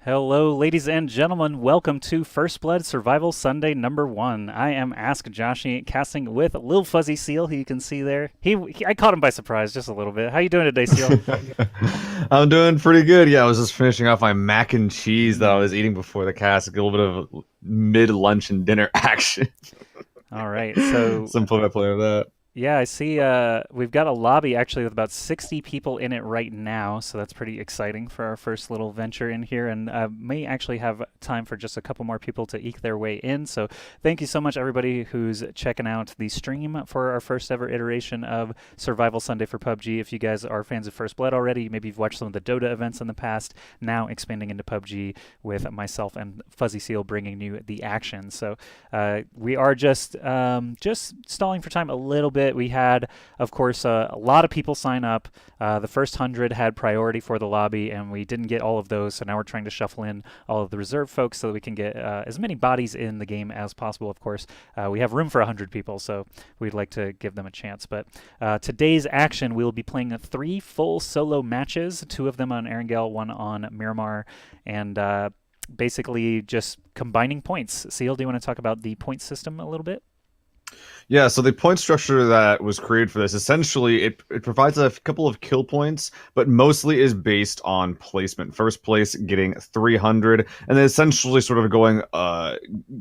Hello, ladies and gentlemen. Welcome to First Blood Survival Sunday number 1. I am Ask Joshy, casting with Lil Fuzzy Seal, who you can see there. I caught him by surprise just a little bit. How you doing today, Seal? I'm doing pretty good. Yeah, I was just finishing off my mac and cheese that I was eating before the cast. A little bit of mid-lunch and dinner action. All right, so some play-by-play of that. Yeah, I see we've got a lobby actually with about 60 people in it right now, so that's pretty exciting for our first little venture in here, and may actually have time for just a couple more people to eke their way in. So thank you so much, everybody who's checking out the stream for our first ever iteration of Survival Sunday for PUBG. If you guys are fans of First Blood already, maybe you've watched some of the Dota events in the past, now expanding into PUBG with myself and Fuzzy Seal bringing you the action. So we are just stalling for time a little bit. bit. We had, of course, a lot of people sign up. The first 100 had priority for the lobby, and we didn't get all of those. So now we're trying to shuffle in all of the reserve folks so that we can get as many bodies in the game as possible. Of course, we have room for 100 people, so we'd like to give them a chance. But today's action, we'll be playing 3 full solo matches, 2 of them on Erangel, 1 on Miramar, and basically just combining points. Seal, do you want to talk about the point system a little bit? Yeah, so the point structure that was created for this, essentially, it provides a couple of kill points, but mostly is based on placement. First place getting 300, and then essentially sort of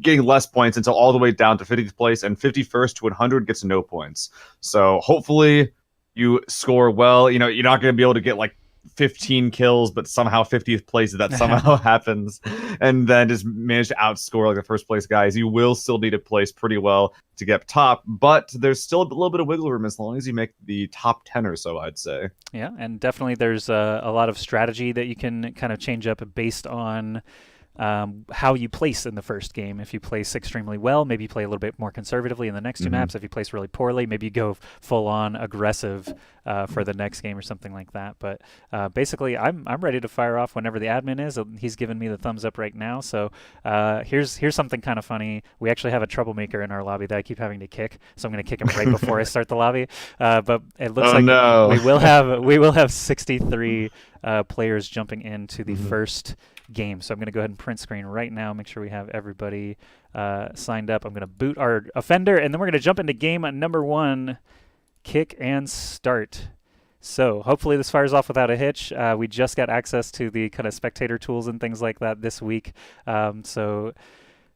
getting less points until all the way down to 50th place, and 51st to 100 gets no points. So hopefully you score well. You know, you're not going to be able to get like 15 kills, but somehow 50th place that somehow happens, and then just manage to outscore like the first place guys. You will still need to place pretty well to get top, but there's still a little bit of wiggle room as long as you make the top 10 or so, I'd say. Yeah, and definitely there's a lot of strategy that you can kind of change up based on how you place in the first game. If you place extremely well, maybe you play a little bit more conservatively in the next 2 maps. If you place really poorly, maybe you go full on aggressive for the next game or something like that. But basically, I'm ready to fire off whenever the admin is. He's giving me the thumbs up right now. So here's something kind of funny. We actually have a troublemaker in our lobby that I keep having to kick, so I'm going to kick him right before I start the lobby. But it looks we will have 63 players jumping into the first game. So I'm going to go ahead and print screen right now, make sure we have everybody signed up. I'm going to boot our offender, and then we're going to jump into game number 1, kick and start. So hopefully this fires off without a hitch. We just got access to the kind of spectator tools and things like that this week. So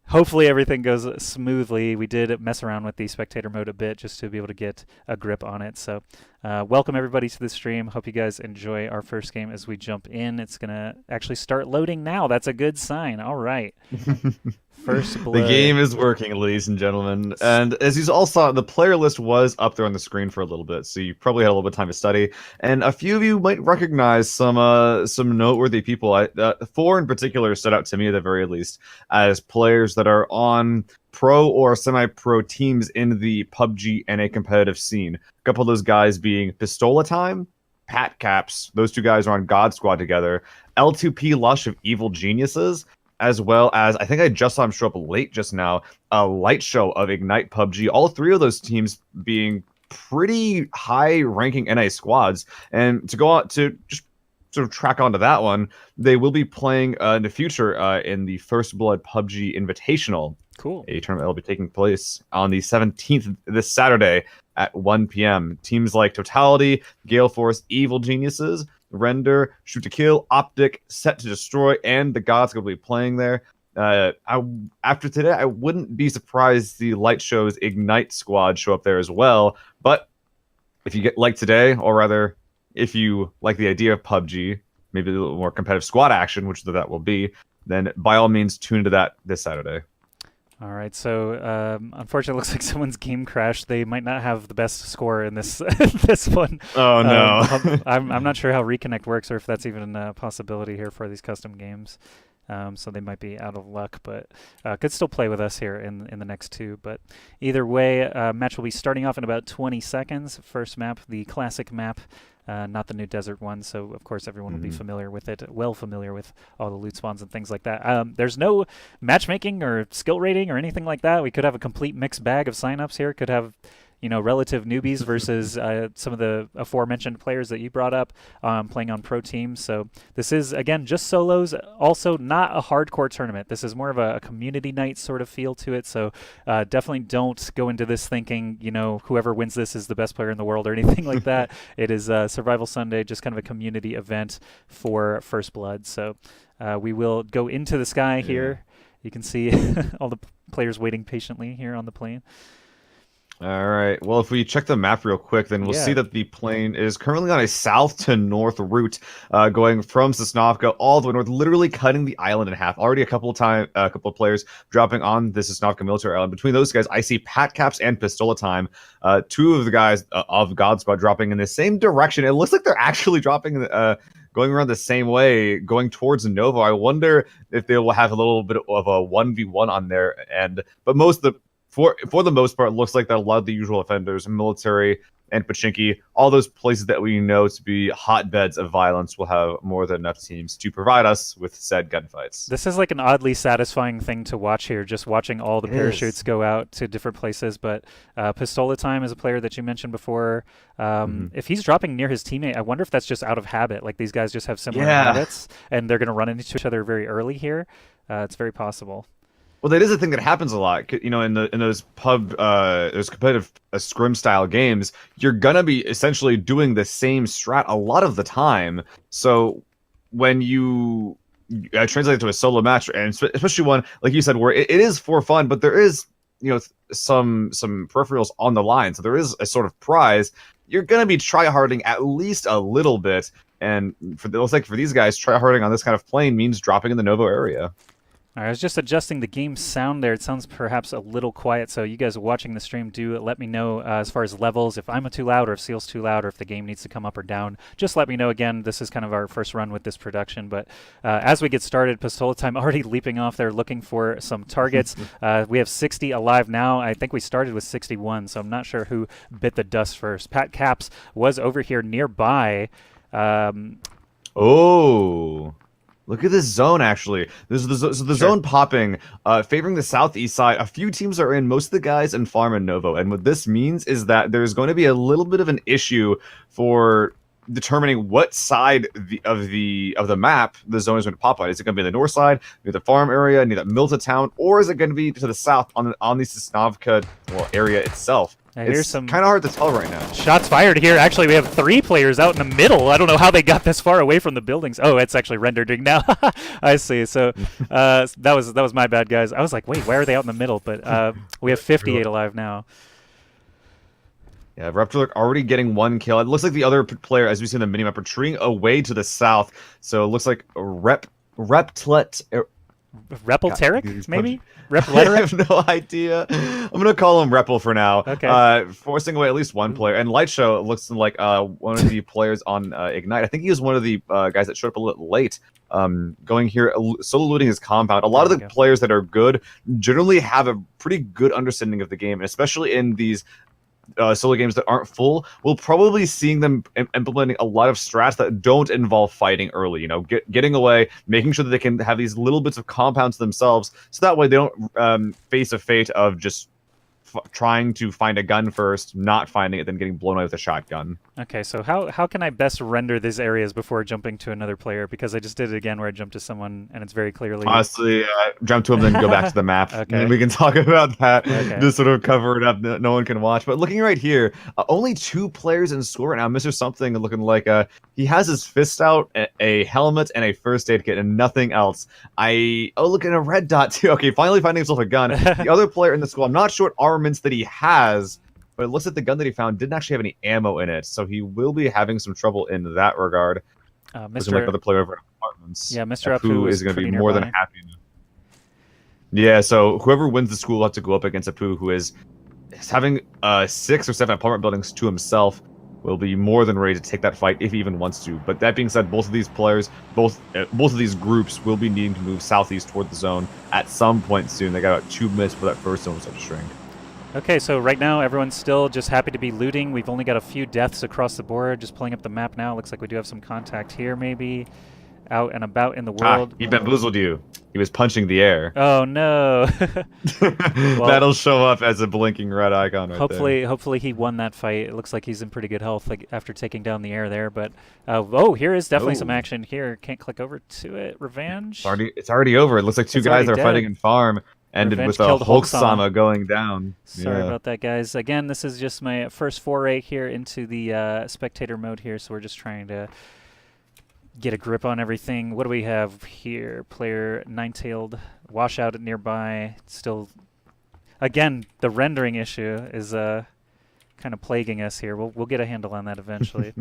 hopefully everything goes smoothly. We did mess around with the spectator mode a bit just to be able to get a grip on it. So welcome everybody to the stream. Hope you guys enjoy our first game as we jump in. It's going to actually start loading now. That's a good sign. All right. First blood. The game is working, ladies and gentlemen. And as you all saw, the player list was up there on the screen for a little bit, so you probably had a little bit of time to study. And a few of you might recognize some noteworthy people. 4 in particular stood out to me at the very least as players that are on pro or semi-pro teams in the PUBG NA competitive scene. A couple of those guys being Pistola Time, Pat Caps. Those 2 guys are on God Squad together. L2P Lush of Evil Geniuses, as well as, I think I just saw him show up late just now, a Light Show of Ignite PUBG. All 3 of those teams being pretty high-ranking NA squads. And to go on to just sort of track onto that one, they will be playing in the future in the First Blood PUBG Invitational. Cool. A tournament that will be taking place on the 17th, this Saturday at 1 p.m. Teams like Totality, Gale Force, Evil Geniuses, Render, Shoot to Kill, Optic, Set to Destroy, and the Gods will be playing there. After today, I wouldn't be surprised the Light Show's Ignite squad show up there as well. But if you like today, or rather, if you like the idea of PUBG, maybe a little more competitive squad action, which that will be, then by all means tune into that this Saturday. All right, so unfortunately, it looks like someone's game crashed. They might not have the best score in this this one. Oh no! I'm not sure how Reconnect works, or if that's even a possibility here for these custom games. So they might be out of luck, but could still play with us here in the next 2. But either way, match will be starting off in about 20 seconds. First map, the classic map. Not the new desert one, so of course everyone will be familiar with it, well familiar with all the loot spawns and things like that. There's no matchmaking or skill rating or anything like that. We could have a complete mixed bag of signups here. Could have, relative newbies versus some of the aforementioned players that you brought up playing on pro teams. So this is, again, just solos. Also not a hardcore tournament. This is more of a community night sort of feel to it. So definitely don't go into this thinking, whoever wins this is the best player in the world or anything like that. It is Survival Sunday, just kind of a community event for First Blood. So we will go into the sky here. You can see all the players waiting patiently here on the plane. All right. Well, if we check the map real quick, then we'll see that the plane is currently on a south to north route, going from Sosnovka all the way north, literally cutting the island in half. Already a couple of players dropping on the Sosnovka military island. Between those guys, I see Pat Caps and Pistola Time. 2 of the guys of God Squad dropping in the same direction. It looks like they're actually dropping, going around the same way, going towards Novo. I wonder if they will have a little bit of a 1v1 on their end. But most of the for the most part, it looks like that a lot of the usual offenders, military and Pachinki, all those places that we know to be hotbeds of violence, will have more than enough teams to provide us with said gunfights. This is like an oddly satisfying thing to watch here, just watching all the It parachutes is. go out to different places. But Pistola Time is a player that you mentioned before. Mhm. If he's dropping near his teammate, I wonder if that's just out of habit. Like these guys just have similar Yeah. habits, and they're going to run into each other very early here. It's very possible. Well, that is a thing that happens a lot. You know, in those competitive scrim style games, you're gonna be essentially doing the same strat a lot of the time. So when you translate it to a solo match, and especially one like you said, where it is for fun, but there is, you know, some peripherals on the line, so there is a sort of prize. You're gonna be tryharding at least a little bit, and it looks like for these guys, tryharding on this kind of plane means dropping in the Novo area. All right, I was just adjusting the game sound there. It sounds perhaps a little quiet, so you guys watching the stream, do let me know as far as levels, if I'm too loud or if Seal's too loud or if the game needs to come up or down. Just let me know. Again, this is kind of our first run with this production, but as we get started, Pistola Time already leaping off there looking for some targets. We have 60 alive now. I think we started with 61, so I'm not sure who bit the dust first. Pat Caps was over here nearby. Oh. Look at this zone, actually. So the Sure. zone popping, favoring the southeast side. A few teams are in, most of the guys in Farm and Novo. And what this means is that there's going to be a little bit of an issue for determining what side of the map the zone is going to pop on. Is it going to be the north side, near the farm area, near the Milta town, or is it going to be to the south on the Sosnovka area itself? Here's It's some kind of hard to tell right now. shots fired here. Actually, we have 3 players out in the middle. I don't know how they got this far away from the buildings. Oh, it's actually rendering now. I see. So that was my bad, guys. I was like, wait, why are they out in the middle? But we have 58 alive now. Yeah, Reptilurk already getting 1 kill. It looks like the other player, as we see in the minimap, retreating away to the south. So it looks like Reptlet. Repelteric, maybe? I Repleteric? have no idea. I'm gonna call him Repel for now. Okay. Forcing away at least one player. And Light Show looks like one of the players on Ignite. I think he was one of the guys that showed up a little late. Going here, solo looting his compound. A lot of the players that are good generally have a pretty good understanding of the game, and especially in these solo games that aren't full, we'll probably seeing them implementing a lot of strats that don't involve fighting early. You know, getting away, making sure that they can have these little bits of compounds themselves, so that way they don't face a fate of just trying to find a gun first, not finding it, then getting blown away with a shotgun. Okay, so how can I best render these areas before jumping to another player? Because I just did it again where I jumped to someone and it's very clearly... Honestly, jump to him, then go back to the map. Okay. And we can talk about that. Okay. Just sort of cover it up. No one can watch. But looking right here, only 2 players in score right now. Mr. Something looking like he has his fist out, a helmet, and a first aid kit, and nothing else. Oh, look at a red dot too. Okay, finally finding himself a gun. The other player in the squad, I'm not sure what armaments that he has, but it looks like the gun that he found didn't actually have any ammo in it, so he will be having some trouble in that regard. Looking like another player over at apartments. Yeah, Mr. Apu is going to be more than happy. Yeah, so whoever wins the school will have to go up against Apu, who is having 6 or 7 apartment buildings to himself. Will be more than ready to take that fight if he even wants to. But that being said, both of these players, both of these groups will be needing to move southeast toward the zone at some point soon. They got about 2 minutes for that first zone to start to shrink. Okay, so right now everyone's still just happy to be looting. We've only got a few deaths across the board. Just pulling up the map now. Looks like we do have some contact here, maybe out and about in the world. He bamboozled you. He was punching the air. Oh no! That'll show up as a blinking red icon right there. Hopefully he won that fight. It looks like he's in pretty good health after taking down the air there. But oh, here is definitely some action here. Can't click over to it. Revenge. It's already over. It looks like 2 guys are fighting in farm. Ended Revenge with a Hulk Sama Sama going down. Sorry about that, guys. Again, this is just my first foray here into the spectator mode here, so we're just trying to get a grip on everything. What do we have here? Player Nine-Tailed washout nearby. Still, again, the rendering issue is kind of plaguing us here. We'll get a handle on that eventually.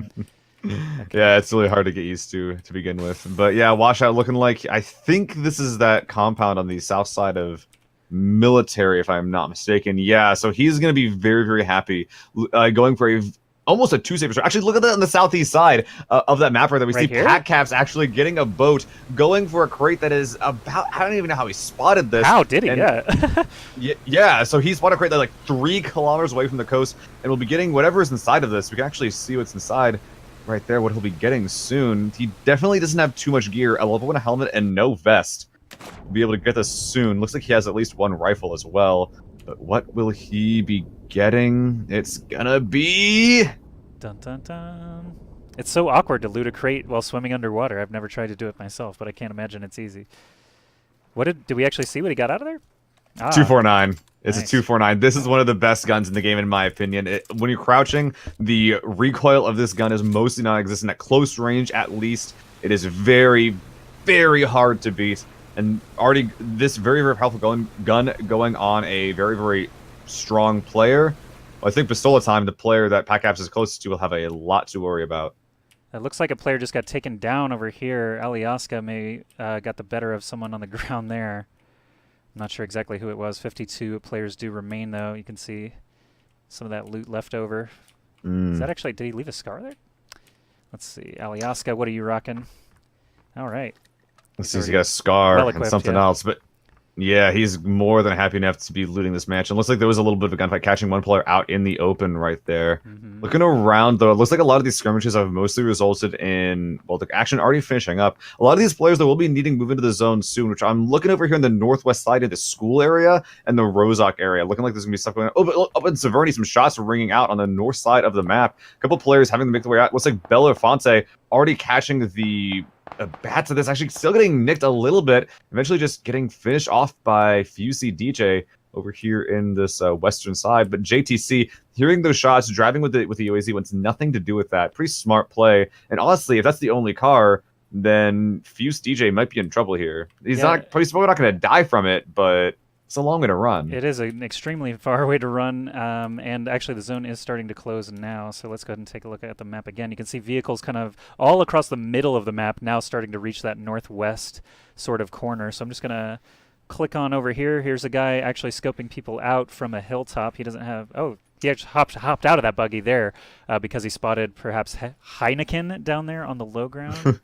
Okay. Yeah, it's really hard to get used to begin with. But yeah, washout looking like, I think this is that compound on the south side of military, if I'm not mistaken. Yeah, so he's going to be very, very happy going for a almost a two-safer strat. Actually, look at that on the southeast side of that map right there. We Right see here? Patcaps actually getting a boat, going for a crate that is about, I don't even know how he spotted this. How did he? And Yeah. yeah, so he spotted a crate that like 3 kilometers away from the coast, and we'll be getting whatever is inside of this. We can actually see what's inside right there, what he'll be getting soon. He definitely doesn't have too much gear, a level 1 helmet and no vest. We'll be able to get this soon. Looks like he has at least 1 rifle as well. But what will he be getting? It's gonna be... Dun dun dun. It's so awkward to loot a crate while swimming underwater. I've never tried to do it myself, but I can't imagine it's easy. Did we actually see what he got out of there? Ah, 249. It's nice. a 249. This is one of the best guns in the game, in my opinion. When you're crouching, the recoil of this gun is mostly non-existent. At close range, at least, it is very, very hard to beat. And already, this very, very powerful gun going on a very, very strong player. Well, I think Pistola Time, the player that Patcaps is closest to, will have a lot to worry about. It looks like a player just got taken down over here. Alyaska may got the better of someone on the ground there. I'm not sure exactly who it was. 52 players do remain, though. You can see some of that loot left over. Is that actually... Did he leave a scar there? Let's see. Alyaska, what are you rocking? All right. Let's see, he's got a scar well and equipped, something yeah. else, but yeah, he's more than happy enough to be looting this match. And looks like there was a little bit of a gunfight, catching one player out in the open right there. Looking around, though, it looks like a lot of these skirmishes have mostly resulted in, well, the action already finishing up. A lot of these players, though, will be needing to move into the zone soon, which I'm looking over here in the northwest side of the school area and the Rozak area. Looking like there's going to be stuff going on. Oh, but up in Severny, some shots are ringing out on the north side of the map. A couple players having to make their way out. Looks like Belafonte already catching the bats of this, actually still getting nicked a little bit, eventually just getting finished off by Fusey DJ over here in this western side. But JTC, hearing those shots, driving with the UAZ wants nothing to do with that. Pretty smart play. And honestly, if that's the only car, then Fuse DJ might be in trouble here. He's probably not going to die from it, but it's a long way to run. It is an extremely far way to run, and actually the zone is starting to close now, so let's go ahead and take a look at the map again. You can see vehicles kind of all across the middle of the map now starting to reach that northwest sort of corner. So I'm just going to click on over here. Here's a guy actually scoping people out from a hilltop. He doesn't have... Oh, he actually hopped out of that buggy there because he spotted perhaps Heineken down there on the low ground.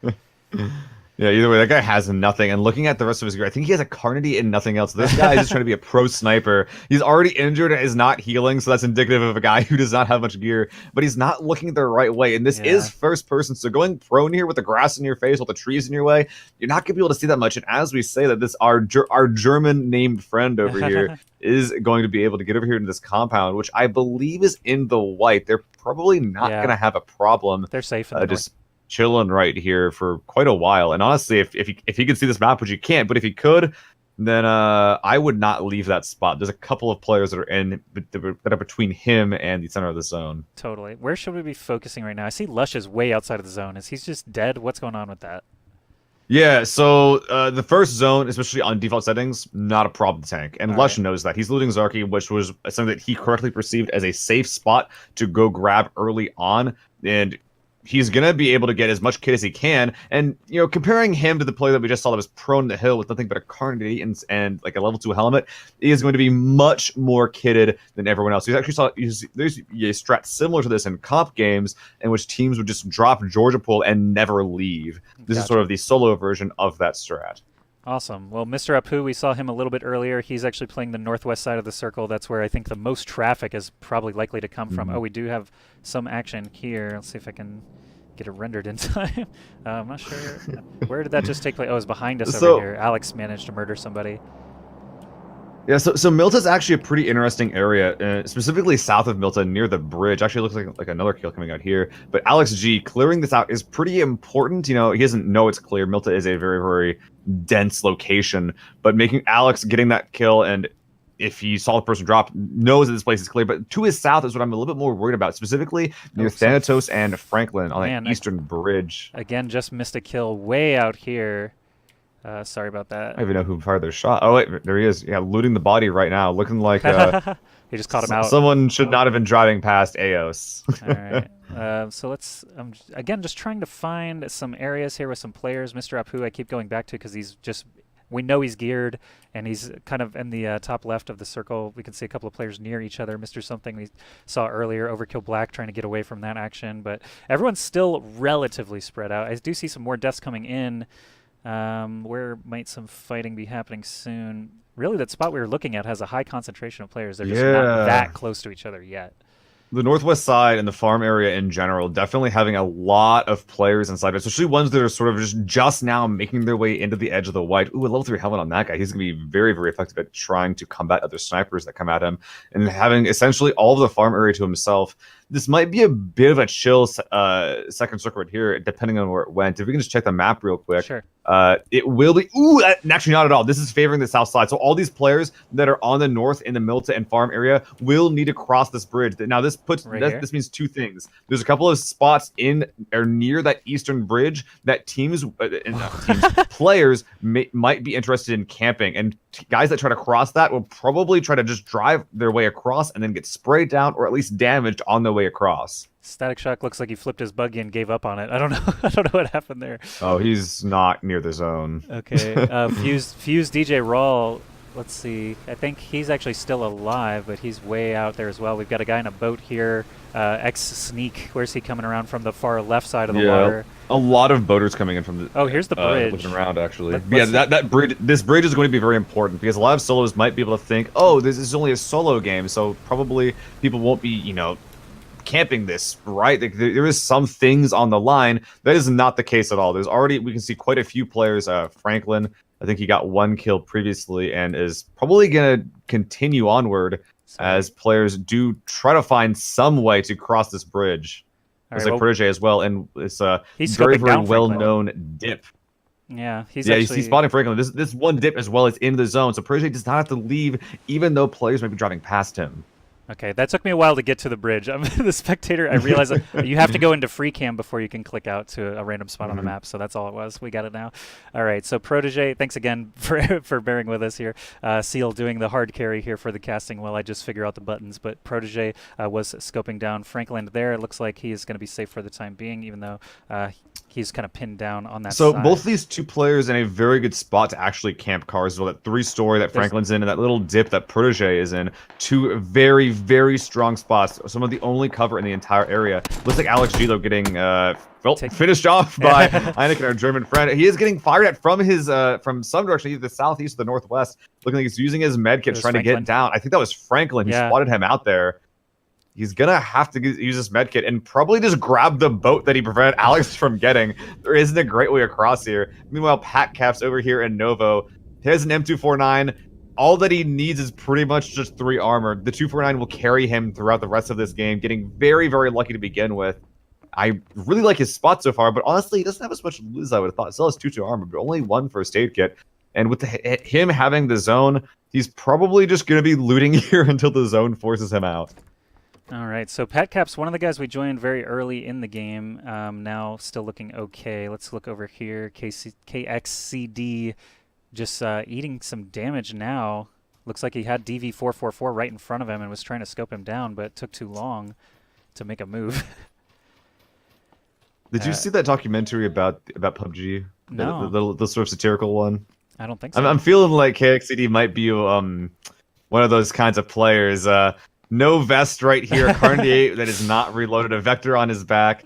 Yeah, either way, that guy has nothing. And looking at the rest of his gear, I think he has a Carnity and nothing else. This guy is just trying to be a pro sniper. He's already injured and is not healing, so that's indicative of a guy who does not have much gear. But he's not looking the right way. And this is first person, so going prone here with the grass in your face, with the trees in your way, you're not going to be able to see that much. And as we say that, this our German-named friend over here is going to be able to get over here into this compound, which I believe is in the white. They're probably not going to have a problem. They're safe in the just chilling right here for quite a while. And honestly, if he could see this map, which you can't, but if he could, then I would not leave that spot. There's a couple of players that are between him and the center of the zone. Totally. Where should we be focusing right now? I see Lush is way outside of the zone. Is he just dead? What's going on with that? Yeah, so the first zone, especially on default settings, not a problem to tank. And Lush knows that. He's looting Zarky, which was something that he correctly perceived as a safe spot to go grab early on. And he's going to be able to get as much kit as he can. And, you know, comparing him to the player that we just saw that was prone in the hill with nothing but a Carnity and like a level 2 helmet, he is going to be much more kitted than everyone else. You actually saw there's a strat similar to this in comp games in which teams would just drop Georgia Pool and never leave. This is sort of the solo version of that strat. Awesome. Well, Mr. Apu, we saw him a little bit earlier. He's actually playing the northwest side of the circle. That's where I think the most traffic is probably likely to come from. Oh, we do have some action here. Let's see if I can get it rendered in time. I'm not sure. Where did that just take place? Oh, it was behind us over here. Alex managed to murder somebody. Yeah, so Milta is actually a pretty interesting area, specifically south of Milta, near the bridge. Actually, looks like another kill coming out here. But Alex G, clearing this out is pretty important. You know, he doesn't know it's clear. Milta is a very, very dense location. But making Alex getting that kill, and if he saw the person drop, knows that this place is clear. But to his south is what I'm a little bit more worried about, specifically near Thanatos and Franklin on the eastern bridge. Again, just missed a kill way out here. Sorry about that. I don't even know who fired their shot. Oh, wait, there he is. Yeah, looting the body right now. Looking like he just caught him out. Someone should not have been driving past Eos. All right. So let's, again, just trying to find some areas here with some players. Mr. Apu, I keep going back to because he's just We know he's geared, and he's kind of in the top left of the circle. We can see a couple of players near each other. Mr. Something we saw earlier, Overkill Black trying to get away from that action, but everyone's still relatively spread out. I do see some more deaths coming in. Where might some fighting be happening soon? Really, that spot we were looking at has a high concentration of players. They're just not that close to each other yet. The northwest side and the farm area in general definitely having a lot of players inside, especially ones that are sort of just now making their way into the edge of the white. Ooh, a level 3 helmet on that guy. He's going to be very, very effective at trying to combat other snipers that come at him, and having essentially all of the farm area to himself. This might be a bit of a chill second circle right here, depending on where it went. If we can just check the map real quick. Sure. It will be... Ooh, actually not at all. This is favoring the south side. So all these players that are on the north in the Milta and farm area will need to cross this bridge. Now, this puts this means two things. There's a couple of spots in or near that eastern bridge that players might be interested in camping. And guys that try to cross that will probably try to just drive their way across and then get sprayed down or at least damaged on their way across. Static Shock looks like he flipped his buggy and gave up on it. I don't know. I don't know what happened there. Oh, he's not near the zone. Okay. Fuse DJ Rawl. Let's see. I think he's actually still alive, but he's way out there as well. We've got a guy in a boat here. X Sneak. Where's he coming around from the far left side of the water? A lot of boaters coming in from the. Oh, here's the bridge. Looking around, actually. That bridge. This bridge is going to be very important because a lot of solos might be able to think, oh, this is only a solo game, so probably people won't be, camping this, right? There is some things on the line. That is not the case at all. There's already, we can see quite a few players. Franklin, I think he got 1 kill previously and is probably going to continue onward as players do try to find some way to cross this bridge. There's like Protege as well, and it's a very, very well-known dip. Yeah, he's spotting Franklin. This one dip as well is in the zone, so Protege does not have to leave, even though players might be driving past him. Okay, that took me a while to get to the bridge. I'm the spectator. I realized you have to go into free cam before you can click out to a random spot on the map. So that's all it was. We got it now. All right. So Protege, thanks again for bearing with us here. Seal doing the hard carry here for the casting while I just figure out the buttons. But Protege was scoping down Franklin there. It looks like he is going to be safe for the time being, even though he's kind of pinned down on that side. Both these two players in a very good spot to actually camp cars. Well, that 3-story that Franklin's in and that little dip that Protege is in. Two very, very strong spots. Some of the only cover in the entire area. Looks like Alex G, though, getting finished off by Heineken, our German friend. He is getting fired at from his from some direction, either the southeast or the northwest. Looking like he's using his medkit trying to get down. I think that was Franklin who spotted him out there. He's gonna have to use this medkit and probably just grab the boat that he prevented Alex from getting. There isn't a great way across here. Meanwhile, Pat Caps over here in Novo. He has an M249. All that he needs is pretty much just 3 armor. The 249 will carry him throughout the rest of this game, getting very, very lucky to begin with. I really like his spot so far, but honestly, he doesn't have as much loot as I would have thought. Still has 2 armor, but only 1 for a state kit. And with him having the zone, he's probably just going to be looting here until the zone forces him out. All right, so Pat Cap's one of the guys we joined very early in the game. Now still looking okay. Let's look over here. KXCD just eating some damage now. Looks like he had DV444 right in front of him and was trying to scope him down, but it took too long to make a move. Did you see that documentary about PUBG? No. The sort of satirical one? I don't think so. I'm feeling like KXCD might be one of those kinds of players. No vest right here, Carnier that is not reloaded, a Vector on his back.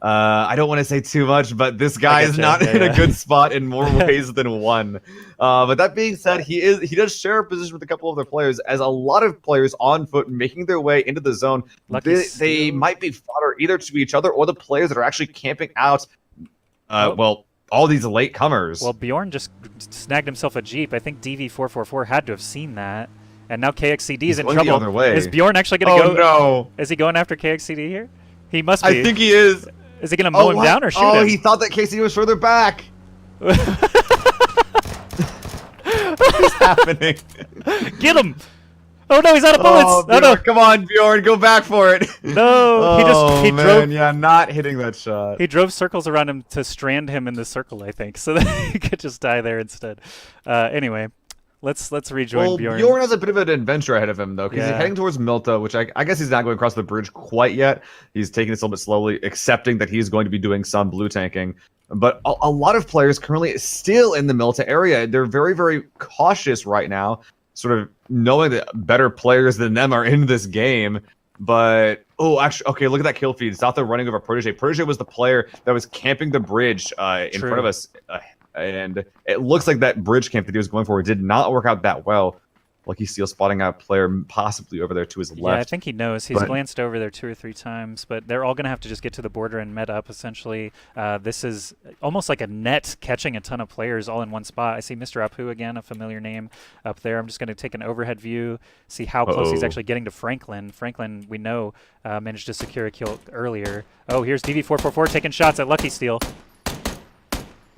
I don't want to say too much, but this guy is not in a good spot in more ways than one. But that being said, he does share a position with a couple of other players, as a lot of players on foot making their way into the zone. They might be fodder either to each other or the players that are actually camping out. Well, all these late comers. Well, Bjorn just snagged himself a Jeep. I think DV444 had to have seen that. And now KXCD is in trouble. The other way. Is Bjorn actually going to go? Oh, no. Is he going after KXCD here? He must be. I think he is. Is he going to mow him down or shoot him? Oh, he thought that KXCD was further back. What is happening? Get him! Oh, no, he's out of bullets. Oh, Bjorn, no. Come on, Bjorn. Go back for it. No. He drove. Yeah, not hitting that shot. He drove circles around him to strand him in the circle, I think, so that he could just die there instead. Anyway. Let's rejoin Bjorn. Bjorn has a bit of an adventure ahead of him, though, because he's heading towards Milta, which I guess he's not going across the bridge quite yet. He's taking this a little bit slowly, accepting that he's going to be doing some blue tanking. But a lot of players currently still in the Milta area. They're very, very cautious right now, sort of knowing that better players than them are in this game. But, oh, actually, okay, look at that kill feed. Zaltho running over Protege. Protege was the player that was camping the bridge in front of us. And it looks like that bridge camp that he was going for did not work out that well. Lucky Steel spotting out a player possibly over there to his left. Yeah, I think he knows. He's glanced over there 2 or 3 times, but they're all going to have to just get to the border and met up, essentially. This is almost like a net catching a ton of players all in one spot. I see Mr. Apu again, a familiar name up there. I'm just going to take an overhead view, see how close he's actually getting to Franklin. Franklin, we know, managed to secure a kill earlier. Oh, here's DV444 taking shots at Lucky Steel.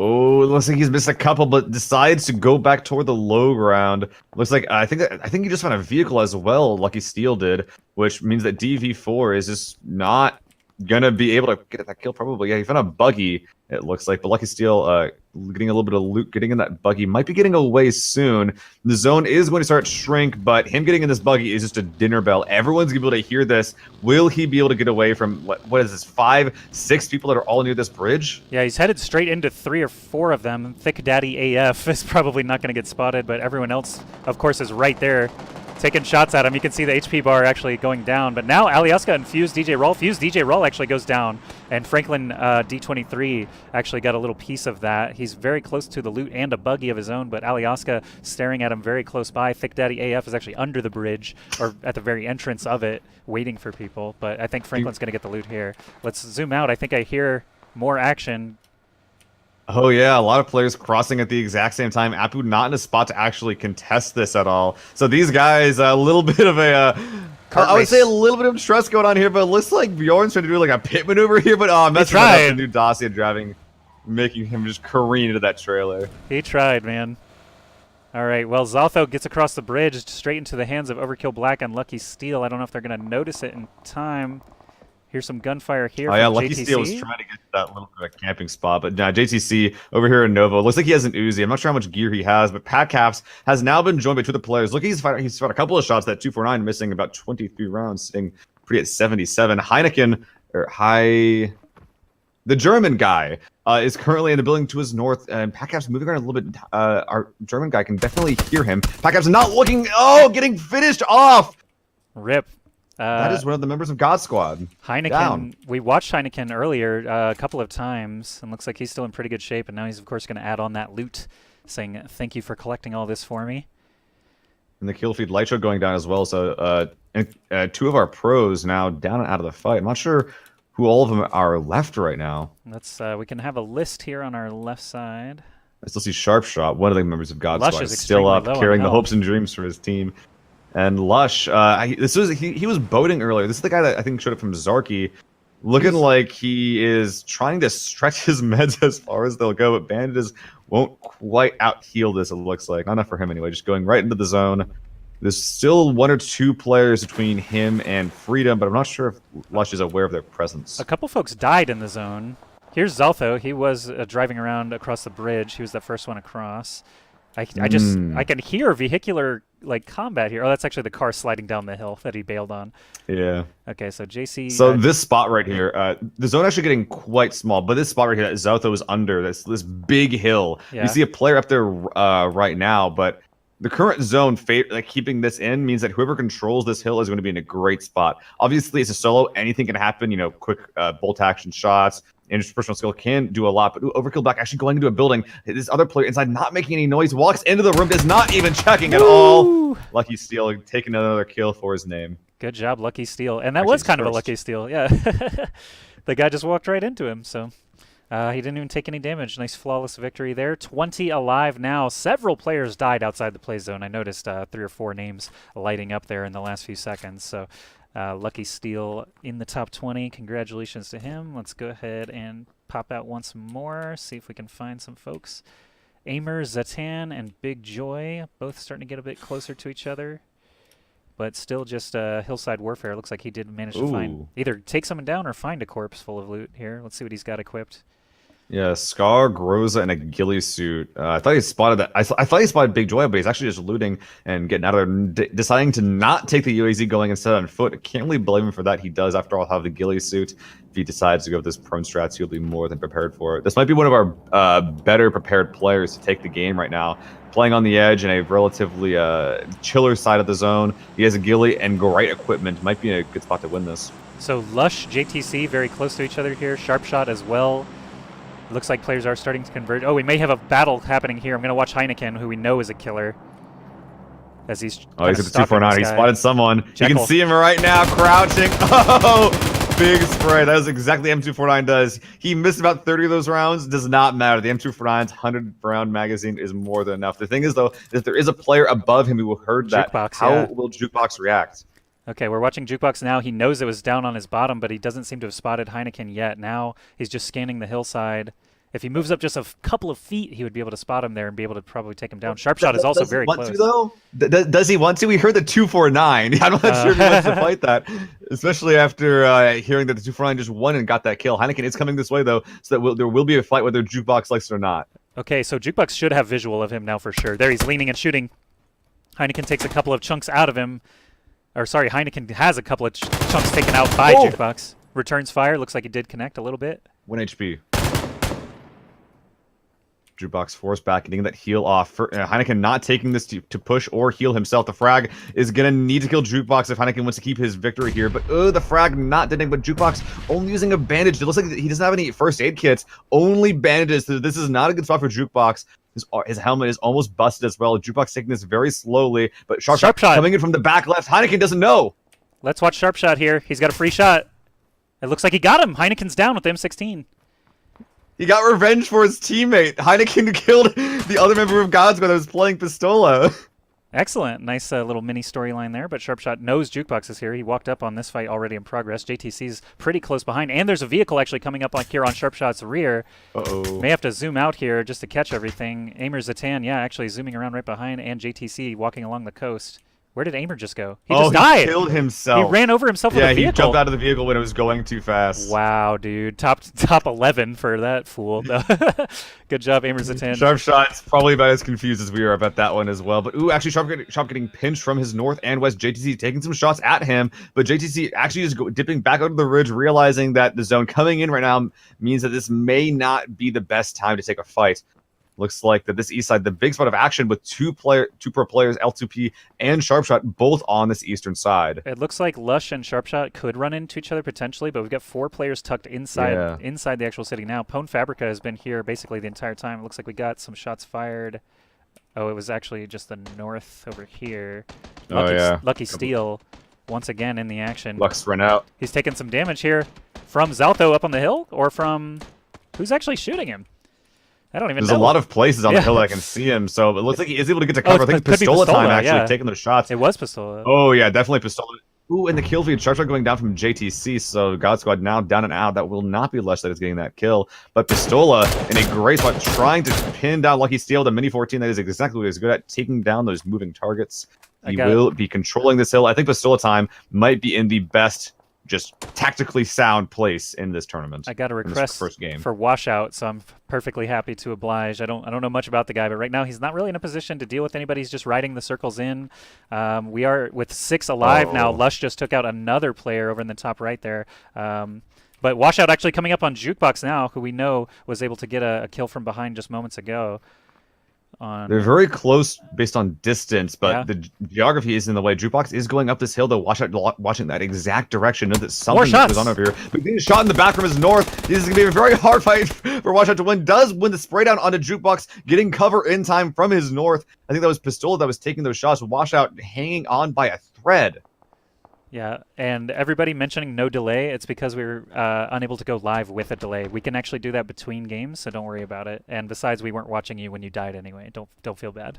Oh, it looks like he's missed a couple, but decides to go back toward the low ground. Looks like I think he just found a vehicle as well. Lucky Steel did, which means that DV4 is just not gonna be able to get that kill. Probably, yeah. He found a buggy. It looks like, but Lucky Steel getting a little bit of loot, getting in that buggy, might be getting away soon. The zone is going to start to shrink, but him getting in this buggy is just a dinner bell. Everyone's going to be able to hear this. Will he be able to get away from, what is this, 5, 6 people that are all near this bridge? Yeah, he's headed straight into 3 or 4 of them. Thick Daddy AF is probably not going to get spotted, but everyone else, of course, is right there. Taking shots at him. You can see the HP bar actually going down. But now Alyaska and Fused DJ Roll. Fused DJ Roll actually goes down. And Franklin D23 actually got a little piece of that. He's very close to the loot and a buggy of his own, but Alyaska staring at him very close by. Thick Daddy AF is actually under the bridge, or at the very entrance of it, waiting for people. But I think Franklin's going to get the loot here. Let's zoom out. I think I hear more action. Oh yeah, a lot of players crossing at the exact same time. Apu not in a spot to actually contest this at all. So these guys, a little bit of a, I would say a little bit of stress going on here, but it looks like Bjorn's trying to do like a pit maneuver here, but messing up the new Dacia driving, making him just careen into that trailer. He tried, man. All right, well, Zaltho gets across the bridge straight into the hands of Overkill Black and Lucky Steel. I don't know if they're going to notice it in time. Here's some gunfire here. Oh yeah, Lucky Steel was trying to get to that little bit of a camping spot, but nah, JTC over here in Novo. Looks like he has an Uzi. I'm not sure how much gear he has, but Pat Caps has now been joined by 2 other players. Look, he's fired a couple of shots. That 249 missing about 23 rounds, sitting pretty at 77. Heineken, or the German guy, is currently in the building to his north, and Pat Caps moving around a little bit. Our German guy can definitely hear him. Pat Caps not looking. Oh, getting finished off. Rip. That is one of the members of God Squad. Heineken, down. We watched Heineken earlier a couple of times, and looks like he's still in pretty good shape, and now he's, of course, going to add on that loot, saying, thank you for collecting all this for me. And the kill feed light show going down as well, so 2 of our pros now down and out of the fight. I'm not sure who all of them are left right now. Let's we can have a list here on our left side. I still see Sharp Shot, one of the members of God Squad, is still up, carrying the hopes and dreams for his team. And Lush, he was boating earlier. This is the guy that I think showed up from Zarky, looking like he is trying to stretch his meds as far as they'll go, but bandages won't quite out heal this, it looks like. Not enough for him anyway, just going right into the zone. There's still 1 or 2 players between him and Freedom, but I'm not sure if Lush is aware of their presence. A couple folks died in the zone. Here's Zaltho. He was driving around across the bridge. He was the first one across. I can hear vehicular combat here. Oh, that's actually the car sliding down the hill that he bailed on. Yeah. Okay, so JC. So this spot right here, the zone actually getting quite small, but this spot right here that Zaltho is under, this big hill. Yeah. You see a player up there right now, but the current zone, keeping this in means that whoever controls this hill is going to be in a great spot. Obviously, it's a solo. Anything can happen. You know, quick bolt action shots. Interpersonal skill can do a lot, but Overkill Black actually going into a building. This other player inside not making any noise, walks into the room, is not even checking at all. Lucky Steel taking another kill for his name. Good job, Lucky Steel. And that was kind of a lucky steal, yeah. The guy just walked right into him, so he didn't even take any damage. Nice flawless victory there. 20 alive now. Several players died outside the play zone. I noticed 3 or 4 names lighting up there in the last few seconds, so Lucky Steel in the top 20. Congratulations to him. Let's go ahead and pop out once more, see if we can find some folks. Aimer, Zatan, and Big Joy, both starting to get a bit closer to each other. But still just Hillside Warfare. Looks like he did manage to find, either take someone down or find a corpse full of loot here. Let's see what he's got equipped. Yeah, Scar, Groza, and a ghillie suit. I thought he spotted that. I thought he spotted Big Joy, but he's actually just looting and getting out of there, deciding to not take the UAZ going instead on foot. Can't really blame him for that. He does, after all, have the ghillie suit if he decides to go with this prone strats, he'll be more than prepared for it. This might be one of our better prepared players to take the game right now. Playing on the edge in a relatively chiller side of the zone. He has a ghillie and great equipment. Might be a good spot to win this. So Lush, JTC, very close to each other here. Sharpshot as well. It looks like players are starting to converge. Oh, we may have a battle happening here. I'm going to watch Heineken, who we know is a killer. As he's he's at the 249. He spotted someone. Jekyll. You can see him right now, crouching. Oh, big spray. That is exactly what M249 does. He missed about 30 of those rounds. Does not matter. The M249's 100-round magazine is more than enough. The thing is, though, if there is a player above him who heard that, Jukebox, how will Jukebox react? Okay, we're watching Jukebox now. He knows it was down on his bottom, but he doesn't seem to have spotted Heineken yet. Now he's just scanning the hillside. If he moves up just a couple of feet, he would be able to spot him there and be able to probably take him down. Sharpshot is also very close. Does he want to? We heard the 249. I'm not sure if he wants to fight that, especially after hearing that the 249 just won and got that kill. Heineken is coming this way, though, so that there will be a fight whether Jukebox likes it or not. Okay, so Jukebox should have visual of him now for sure. There he's leaning and shooting. Heineken takes a couple of chunks out of him. Or sorry, Heineken has a couple of chunks taken out by Jukebox. Returns fire. Looks like he did connect a little bit. 1 HP. Jukebox force back, getting that heal off. Heineken not taking this to push or heal himself. The frag is going to need to kill Jukebox if Heineken wants to keep his victory here. But the frag not deading, but Jukebox only using a bandage. It looks like he doesn't have any first aid kits. Only bandages. So this is not a good spot for Jukebox. His helmet is almost busted as well. Jukebox taking this very slowly. But Sharpshot coming in from the back left. Heineken doesn't know. Let's watch Sharpshot here. He's got a free shot. It looks like he got him. Heineken's down with the M16. He got revenge for his teammate. Heineken killed the other member of God's Squad that was playing Pistola. Excellent. Nice little mini storyline there, but Sharpshot knows Jukebox is here. He walked up on this fight already in progress. JTC's pretty close behind, and there's a vehicle actually coming up like here on Sharpshot's rear. Uh-oh. May have to zoom out here just to catch everything. Aimer Zatan, yeah, actually zooming around right behind, and JTC walking along the coast. Where did Aimer just go? He just died. He killed himself. He ran over himself with a vehicle. Yeah, he jumped out of the vehicle when it was going too fast. Wow, dude. Top 11 for that fool. Good job, Aimer Zatan. Sharpshot's probably about as confused as we are about that one as well. But ooh, actually, Sharp getting pinched from his north and west. JTC taking some shots at him, but JTC actually is dipping back over the ridge, realizing that the zone coming in right now means that this may not be the best time to take a fight. Looks like that this east side, the big spot of action with two pro players, L2P and Sharpshot, both on this eastern side. It looks like Lush and Sharpshot could run into each other potentially, but we've got 4 players tucked inside inside the actual city now. Pone Fabrica has been here basically the entire time. It looks like we got some shots fired. Oh, it was actually just the north over here. Lucky Steel once again in the action. Lux run out. He's taking some damage here from Zaltho up on the hill, or from who's actually shooting him? I don't even know. There's a lot of places on the hill that I can see him, so it looks like he is able to get to cover. I think Pistola time actually taking those shots. It was Pistola. Oh, yeah, definitely Pistola. Ooh, and the kill feed, Sharpshot going down from JTC, so God Squad now down and out. That will not be Lush that is getting that kill, but Pistola in a great spot, trying to pin down Lucky Steel, the Mini 14. That is exactly what he's good at, taking down those moving targets. He will be controlling this hill. I think Pistola time might be in the best, just tactically sound place in this tournament. I got a request for washout, so I'm perfectly happy to oblige. I don't know much about the guy, but right now he's not really in a position to deal with anybody. He's just riding the circles in. We are with 6 alive now. Lush just took out another player over in the top right there. But washout actually coming up on Jukebox now, who we know was able to get a kill from behind just moments ago. They're very close based on distance, but the geography is in the way. Jukebox is going up this hill, though. Watching that exact direction. Know that something goes on over here. But getting shot in the back from his north. This is going to be a very hard fight for Washout to win. Does win the spray down onto Jukebox, getting cover in time from his north. I think that was Pistola that was taking those shots. Washout hanging on by a thread. Yeah, and everybody mentioning no delay, it's because we were unable to go live with a delay. We can actually do that between games, so don't worry about it. And besides, we weren't watching you when you died anyway. Don't feel bad.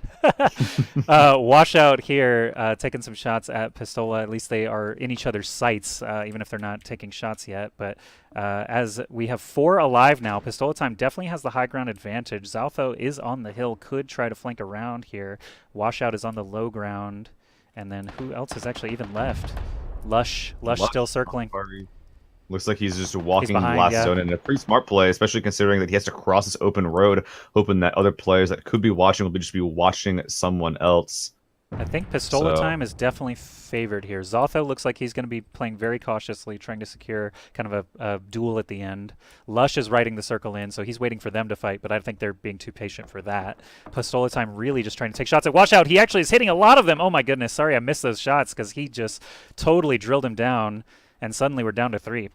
Washout here, taking some shots at Pistola. At least they are in each other's sights, even if they're not taking shots yet. But as we have 4 alive now, Pistola time definitely has the high ground advantage. Zaltho is on the hill, could try to flank around here. Washout is on the low ground. And then who else is actually even left? Lush still circling. Looks like he's just walking the last zone, and a pretty smart play, especially considering that he has to cross this open road, hoping that other players that could be watching will just be watching someone else. I think Pistola So Time is definitely favored here. Zotho looks like he's going to be playing very cautiously, trying to secure kind of a duel at the end. Lush is riding the circle in, so he's waiting for them to fight, but I think they're being too patient for that. Pistola Time really just trying to take shots at Washout. He actually is hitting a lot of them. Oh my goodness, sorry I missed those shots because he just totally drilled him down, and suddenly we're down to 3.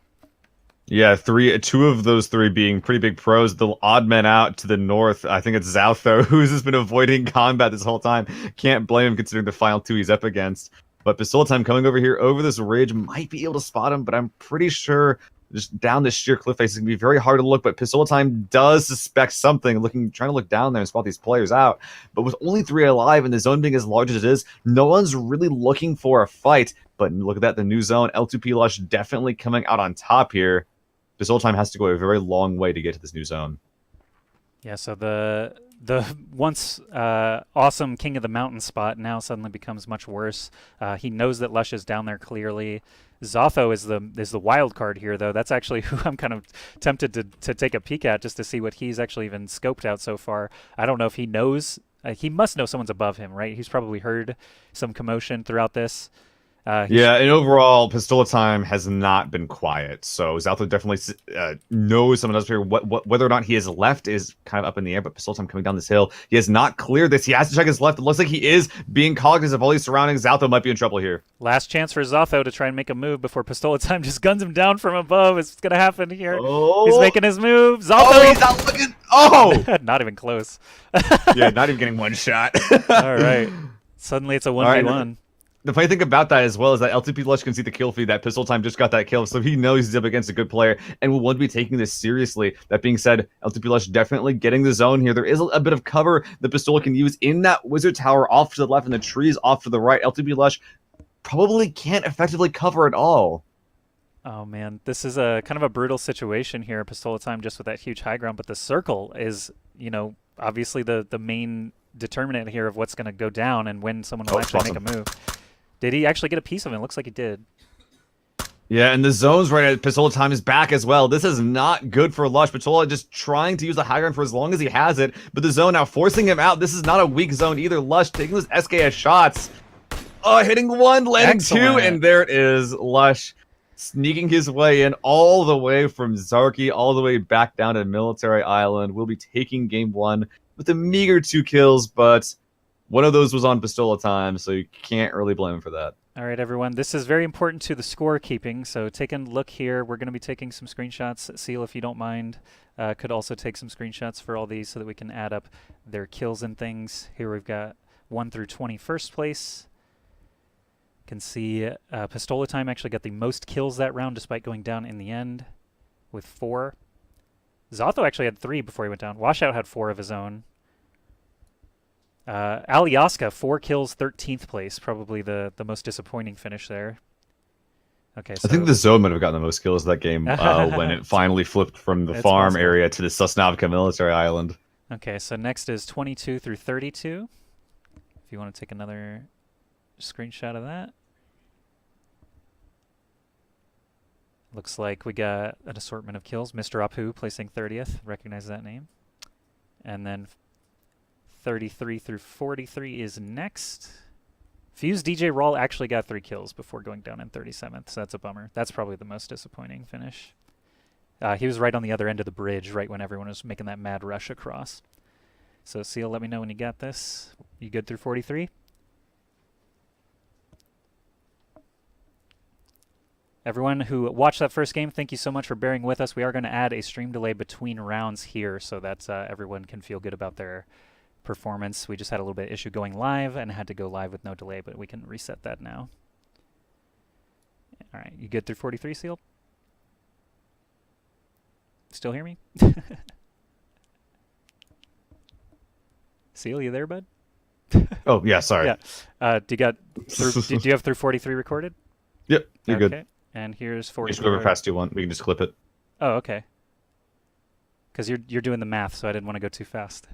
yeah, two of those three being pretty big pros. The odd man out to the north, I think it's Zautho, who's just been avoiding combat this whole time. Can't blame him considering the final two he's up against. But Pistola Time coming over here over this ridge might be able to spot him, but I'm pretty sure just down this sheer cliff face is gonna be very hard to look. But Pistola Time does suspect something, trying to look down there and spot these players out. But with only 3 alive and the zone being as large as it is, no one's really looking for a fight. But look at that, the new zone, L2P Lush definitely coming out on top here. Pistola Time has to go a very long way to get to this new zone. Yeah, so the once awesome King of the Mountain spot now suddenly becomes much worse. He knows that Lush is down there clearly. Zotho is the wild card here, though. That's actually who I'm kind of tempted to take a peek at just to see what he's actually even scoped out so far. I don't know if he knows. He must know someone's above him, right? He's probably heard some commotion throughout this. Yeah, and overall, Pistola Time has not been quiet. So Zaltho definitely knows someone else here. Whether or not he has left is kind of up in the air. But Pistola Time coming down this hill, he has not cleared this. He has to check his left. It looks like he is being cognizant of all these surroundings. Zaltho might be in trouble here. Last chance for Zotho to try and make a move before Pistola Time just guns him down from above. It's going to happen here. Oh. He's making his move. Zotho! Oh, he's not looking. Oh! Not even close. Yeah, not even getting one shot. All right. Suddenly it's a 1v1. Right. The funny thing about that as well is that LTP Lush can see the kill feed that Pistol Time just got that kill, so he knows he's up against a good player and will want to be taking this seriously. That being said, LTP Lush definitely getting the zone here. There is a bit of cover the Pistola can use in that Wizard Tower off to the left and the trees off to the right. LTP Lush probably can't effectively cover at all. Oh man, this is a kind of a brutal situation here. Pistola Time just with that huge high ground, but the circle is, obviously the main determinant here of what's going to go down and when someone will actually make a move. Did he actually get a piece of it? It looks like he did. Yeah, and the zone's right at Pistola Time is back as well. This is not good for Lush. Pistola just trying to use the high ground for as long as he has it, but the zone now forcing him out. This is not a weak zone either. Lush taking those SKS shots. Hitting one, landing two, and there it is. Lush sneaking his way in all the way from Zarki, all the way back down to Military Island. We'll be taking game 1 with a meager 2 kills, but one of those was on Pistola Time, so you can't really blame him for that. All right, everyone. This is very important to the scorekeeping, so take a look here. We're going to be taking some screenshots. Seal, if you don't mind, could also take some screenshots for all these so that we can add up their kills and things. Here we've got 1 through 20 first place. You can see Pistola Time actually got the most kills that round despite going down in the end with 4. Zotho actually had 3 before he went down. Washout had 4 of his own. Alyaska, 4 kills, 13th place. Probably the most disappointing finish there. Okay, so I think the zone might have gotten the most kills that game when it finally flipped from the farm possible. area to the Sosnavka Military Island. Okay, so next is 22 through 32. If you want to take another screenshot of that. Looks like we got an assortment of kills. Mr. Apu placing 30th. Recognize that name. And then 33 through 43 is next. Fuse DJ Rawl actually got 3 kills before going down in 37th, so that's a bummer. That's probably the most disappointing finish. He was right on the other end of the bridge, right when everyone was making that mad rush across. So Seal, let me know when you got this. You good through 43? Everyone who watched that first game, thank you so much for bearing with us. We are going to add a stream delay between rounds here so that everyone can feel good about their performance. We just had a little bit of issue going live and had to go live with no delay, but we can reset that now. All right, you good through 43, Seal? Still hear me? Seal, you there, bud? Oh, yeah, sorry. Yeah. Do you have through 43 recorded? Yep, you're okay. good. And here's 44. Just whoever fast you want, we can just clip it. Oh, okay. Because you're doing the math, so I didn't want to go too fast.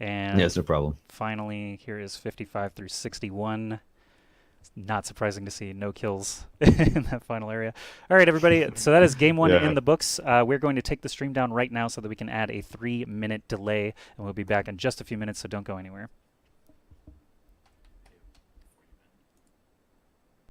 And yes, no problem. finally, here is 55 through 61. It's not surprising to see no kills in that final area. All right, everybody. So that is game 1 in the books. We're going to take the stream down right now so that we can add a 3-minute delay, and we'll be back in just a few minutes, so don't go anywhere.